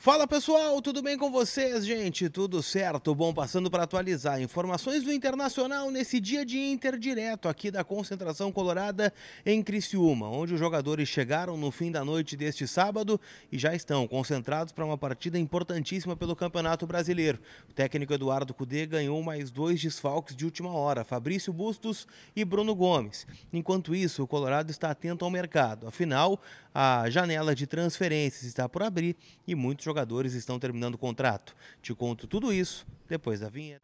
Fala pessoal, tudo bem com vocês, gente? Tudo certo? Bom, passando para atualizar informações do Internacional nesse dia de Inter direto aqui da Concentração Colorada em Criciúma, onde os jogadores chegaram no fim da noite deste sábado e já estão concentrados para uma partida importantíssima pelo Campeonato Brasileiro. O técnico Eduardo Cudê ganhou mais dois desfalques de última hora, Fabrício Bustos e Bruno Gomes. Enquanto isso, o Colorado está atento ao mercado. Afinal, a janela de transferências está por abrir e muitos jogadores estão terminando o contrato. Te conto tudo isso depois da vinheta.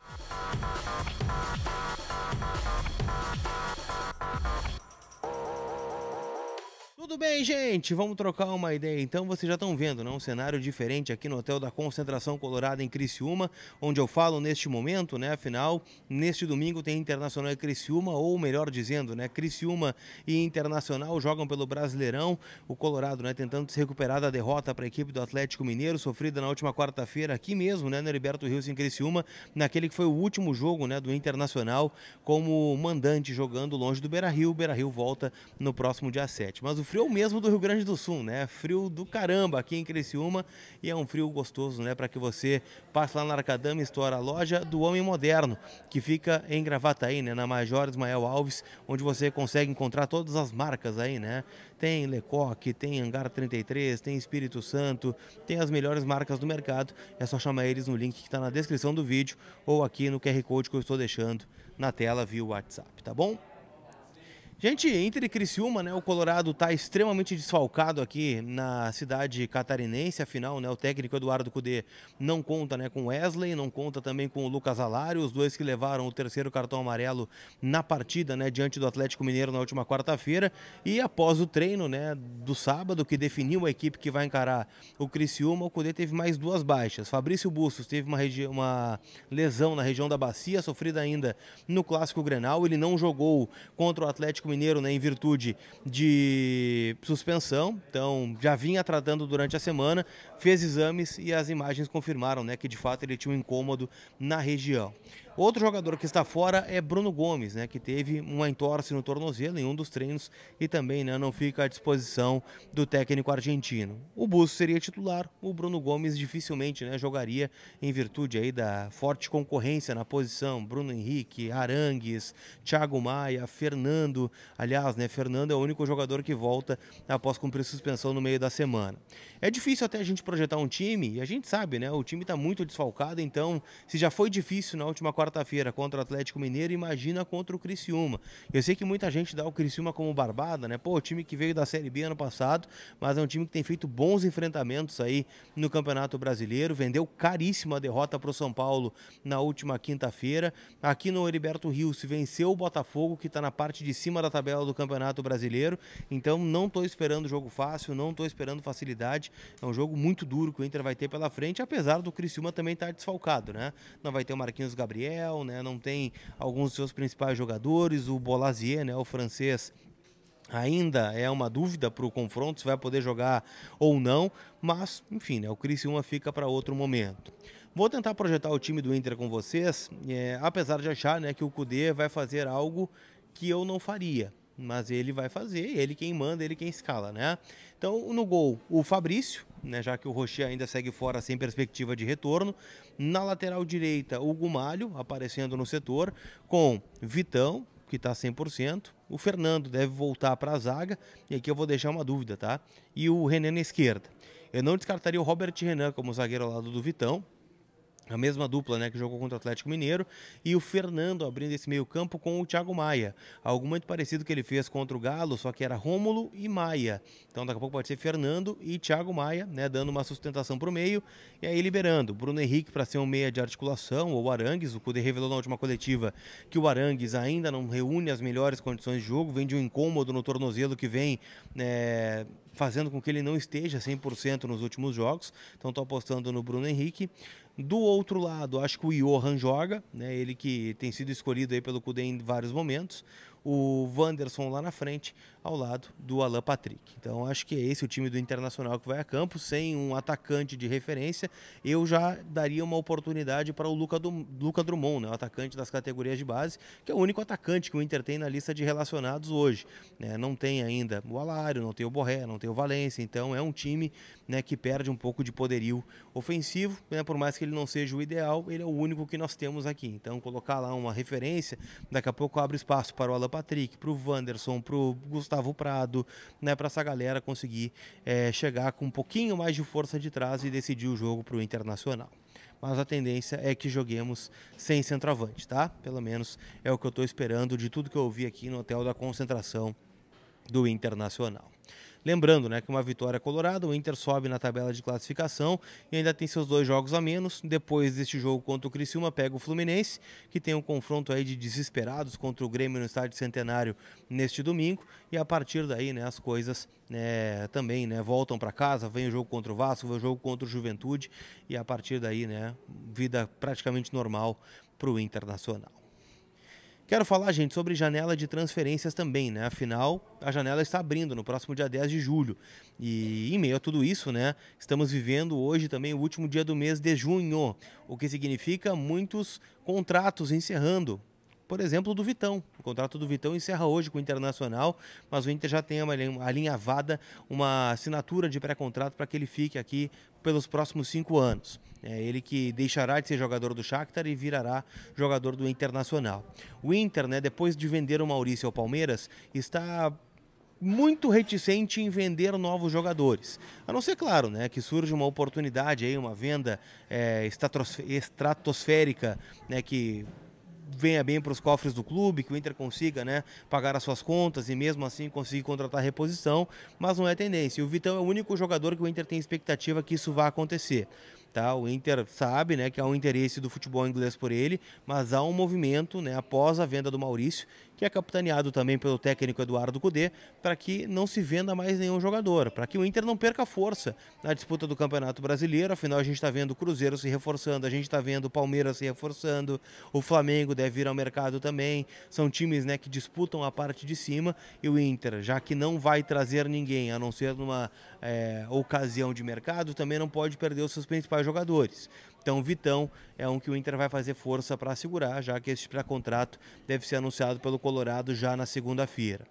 Tudo bem, gente? Vamos trocar uma ideia. Então, vocês já estão vendo, né? Um cenário diferente aqui no Hotel da Concentração Colorada em Criciúma, onde eu falo neste momento, né? Afinal, neste domingo tem Internacional e Criciúma, ou melhor dizendo, né? Criciúma e Internacional jogam pelo Brasileirão. O Colorado, né? Tentando se recuperar da derrota para a equipe do Atlético Mineiro, sofrida na última quarta-feira aqui mesmo, né? No Heriberto Rios em Criciúma, naquele que foi o último jogo, né? Do Internacional como mandante jogando longe do Beira-Rio. O Beira-Rio volta no próximo dia 7. Mas o frio é o mesmo do Rio Grande do Sul, né? Frio do caramba aqui em Criciúma e é um frio gostoso, né? Para que você passe lá na Arcadama Store, a loja do Homem Moderno, que fica em Gravataí, né? Na Major Ismael Alves, onde você consegue encontrar todas as marcas aí, né? Tem Lecoque, tem Hangar 33, tem Espírito Santo, tem as melhores marcas do mercado. É só chamar eles no link que está na descrição do vídeo ou aqui no QR Code que eu estou deixando na tela via WhatsApp, tá bom? Gente, Inter e Criciúma, né? O Colorado está extremamente desfalcado aqui na cidade catarinense, afinal, né? O técnico Eduardo Cudê não conta, né, com Wesley, não conta também com o Lucas Alário, os dois que levaram o terceiro cartão amarelo na partida, né, diante do Atlético Mineiro na última quarta-feira. E após o treino, né, do sábado, que definiu a equipe que vai encarar o Criciúma, o Cudê teve mais duas baixas. Fabrício Bustos teve uma lesão na região da bacia, sofrida ainda no Clássico Grenal. Ele não jogou contra o Atlético Mineiro, né, em virtude de suspensão, então já vinha tratando durante a semana, fez exames e as imagens confirmaram, né, que de fato ele tinha um incômodo na região. Outro jogador que está fora é Bruno Gomes, né, que teve uma entorse no tornozelo em um dos treinos e também, né, não fica à disposição do técnico argentino. O Bustos seria titular, o Bruno Gomes dificilmente, né, jogaria em virtude aí da forte concorrência na posição. Bruno Henrique, Arangues, Thiago Maia, Fernando. Aliás, né, Fernando é o único jogador que volta após cumprir suspensão no meio da semana. É difícil até a gente projetar um time, e a gente sabe, né, o time está muito desfalcado, então se já foi difícil na última quarta-feira contra o Atlético Mineiro, imagina contra o Criciúma. Eu sei que muita gente dá o Criciúma como barbada, né, pô, o time que veio da Série B ano passado, mas é um time que tem feito bons enfrentamentos aí no Campeonato Brasileiro, vendeu caríssimo a derrota para o São Paulo na última quinta-feira. Aqui no Heriberto Rios se venceu o Botafogo, que está na parte de cima da tabela do Campeonato Brasileiro, então não estou esperando jogo fácil, não estou esperando facilidade, é um jogo muito duro que o Inter vai ter pela frente, apesar do Criciúma também estar desfalcado, né? Não vai ter o Marquinhos Gabriel, né? Não tem alguns dos seus principais jogadores, o Bolazier, né? O francês ainda é uma dúvida para o confronto, se vai poder jogar ou não, mas, enfim, né, o Criciúma fica para outro momento. Vou tentar projetar o time do Inter com vocês, apesar de achar, né, que o Cudê vai fazer algo que eu não faria, mas ele vai fazer, ele quem manda, ele quem escala, né? Então, no gol, o Fabrício, né, já que o Rocher ainda segue fora sem perspectiva de retorno. Na lateral direita, o Gumalho aparecendo no setor, com Vitão, que está 100%, o Fernando deve voltar para a zaga, e aqui eu vou deixar uma dúvida, tá? E o Renan na esquerda. Eu não descartaria o Robert Renan como zagueiro ao lado do Vitão, a mesma dupla, né, que jogou contra o Atlético Mineiro, e o Fernando abrindo esse meio campo com o Thiago Maia, algo muito parecido que ele fez contra o Galo, só que era Rômulo e Maia, então daqui a pouco pode ser Fernando e Thiago Maia, né, dando uma sustentação para o meio, e aí liberando Bruno Henrique para ser um meia de articulação, ou o Arangues. O Cudê revelou na última coletiva que o Arangues ainda não reúne as melhores condições de jogo, vem de um incômodo no tornozelo que vem fazendo com que ele não esteja 100% nos últimos jogos, então estou apostando no Bruno Henrique. Do outro lado, acho que o Johan joga, né? Ele que tem sido escolhido aí pelo Cudê em vários momentos. o Wanderson lá na frente, ao lado do Alan Patrick. Então acho que é esse o time do Internacional que vai a campo, sem um atacante de referência. Eu já daria uma oportunidade para o Luca Drummond, né, o atacante das categorias de base, que é o único atacante que o Inter tem na lista de relacionados hoje, né? Não tem ainda o Alário, não tem o Borré, não tem o Valência, então é um time, né, que perde um pouco de poderio ofensivo, né? Por mais que ele não seja o ideal, ele é o único que nós temos aqui. Então colocar lá uma referência, daqui a pouco abre espaço para o Alan Patrick, para o Wanderson, para o Gustavo Prado, né, para essa galera conseguir chegar com um pouquinho mais de força de trás e decidir o jogo para o Internacional. Mas a tendência é que joguemos sem centroavante, tá? Pelo menos é o que eu estou esperando de tudo que eu ouvi aqui no Hotel da Concentração do Internacional. Lembrando, né, que uma vitória colorada, o Inter sobe na tabela de classificação e ainda tem seus 2 jogos a menos. Depois deste jogo contra o Criciúma, pega o Fluminense, que tem um confronto aí de desesperados contra o Grêmio no Estádio Centenário neste domingo. E a partir daí, né, as coisas também, né, voltam para casa. Vem o jogo contra o Vasco, vem o jogo contra o Juventude e a partir daí, né, vida praticamente normal para o Internacional. Quero falar, gente, sobre janela de transferências também, né? Afinal, a janela está abrindo no próximo dia 10 de julho. E em meio a tudo isso, né, estamos vivendo hoje também o último dia do mês de junho, o que significa muitos contratos encerrando. Por exemplo, do Vitão. O contrato do Vitão encerra hoje com o Internacional, mas o Inter já tem alinhavada uma assinatura de pré-contrato para que ele fique aqui pelos próximos 5 anos. É ele que deixará de ser jogador do Shakhtar e virará jogador do Internacional. O Inter, né, depois de vender o Maurício ao Palmeiras, está muito reticente em vender novos jogadores. A não ser, claro, né, que surge uma oportunidade, aí, uma venda estratosférica, né, que venha bem para os cofres do clube, que o Inter consiga, né, pagar as suas contas e mesmo assim conseguir contratar reposição, mas não é tendência. E o Vitão é o único jogador que o Inter tem expectativa que isso vá acontecer. Tá? O Inter sabe, né, que há um interesse do futebol inglês por ele, mas há um movimento, né, após a venda do Maurício, que é capitaneado também pelo técnico Eduardo Cudê, para que não se venda mais nenhum jogador, para que o Inter não perca força na disputa do Campeonato Brasileiro. Afinal, a gente está vendo o Cruzeiro se reforçando, a gente está vendo o Palmeiras se reforçando, o Flamengo deve vir ao mercado também. São times, né, que disputam a parte de cima e o Inter, já que não vai trazer ninguém, a não ser numa ocasião de mercado, também não pode perder os seus principais jogadores. Então, o Vitão é um que o Inter vai fazer força para segurar, já que esse pré-contrato deve ser anunciado pelo Colorado já na segunda-feira.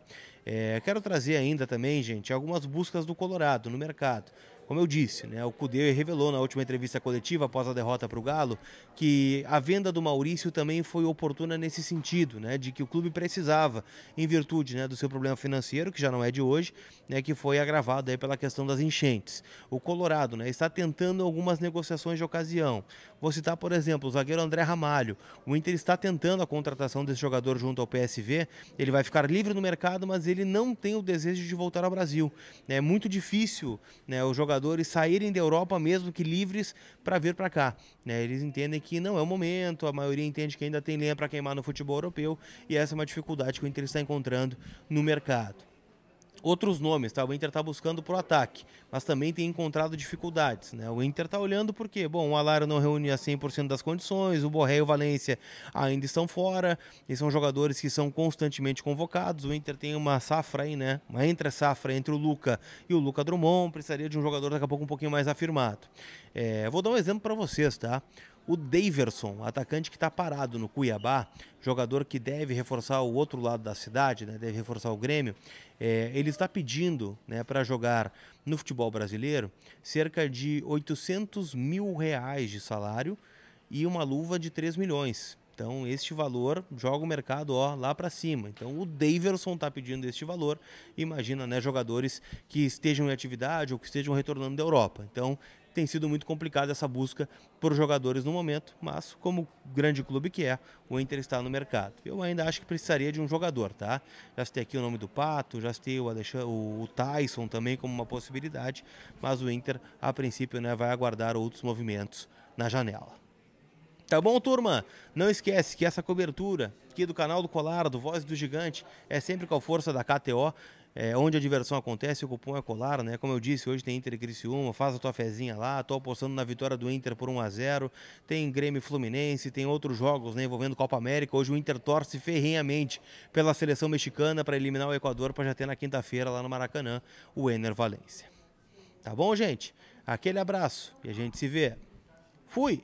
Quero trazer ainda também, gente, algumas buscas do Colorado no mercado. Como eu disse, né, o Cudê revelou na última entrevista coletiva após a derrota para o Galo que a venda do Maurício também foi oportuna nesse sentido, né, de que o clube precisava, em virtude, né, do seu problema financeiro, que já não é de hoje, né, que foi agravado aí pela questão das enchentes. O Colorado, né, está tentando algumas negociações de ocasião. Vou citar, por exemplo, o zagueiro André Ramalho. O Inter está tentando a contratação desse jogador junto ao PSV. Ele vai ficar livre no mercado, mas ele não tem o desejo de voltar ao Brasil. É muito difícil, né, os jogadores saírem da Europa mesmo que livres para vir para cá. Né? Eles entendem que não é o momento, a maioria entende que ainda tem lenha para queimar no futebol europeu e essa é uma dificuldade que o Inter está encontrando no mercado. Outros nomes, tá? O Inter está buscando para o ataque, mas também tem encontrado dificuldades, né? O Inter está olhando porque, bom, o Alário não reúne a 100% das condições, o Borré e o Valência ainda estão fora, e são jogadores que são constantemente convocados. O Inter tem uma safra aí, né? Uma entre-safra entre o Luca e o Luca Drummond, precisaria de um jogador daqui a pouco um pouquinho mais afirmado. Vou dar um exemplo para vocês, tá? O Daverson, atacante que está parado no Cuiabá, jogador que deve reforçar o outro lado da cidade, né, deve reforçar o Grêmio, ele está pedindo, né, para jogar no futebol brasileiro cerca de R$800 mil de salário e uma luva de 3 milhões. Então, este valor joga o mercado lá para cima. Então, o Daverson está pedindo este valor. Imagina, né, jogadores que estejam em atividade ou que estejam retornando da Europa. Então, tem sido muito complicada essa busca por jogadores no momento, mas como grande clube que é, o Inter está no mercado. Eu ainda acho que precisaria de um jogador, tá? Já citei aqui o nome do Pato, já citei o Tyson também como uma possibilidade, mas o Inter, a princípio, né, vai aguardar outros movimentos na janela. Tá bom, turma? Não esquece que essa cobertura aqui do canal do Colar, do Voz do Gigante, é sempre com a força da KTO. onde a diversão acontece, o cupom é colar, né? Como eu disse, hoje tem Inter e Criciúma, faz a tua fezinha lá, tô apostando na vitória do Inter por 1-0, tem Grêmio e Fluminense, tem outros jogos, né, envolvendo Copa América. Hoje o Inter torce ferrenhamente pela seleção mexicana para eliminar o Equador, para já ter na quinta-feira lá no Maracanã o Enner Valencia. Tá bom, gente? Aquele abraço e a gente se vê. Fui!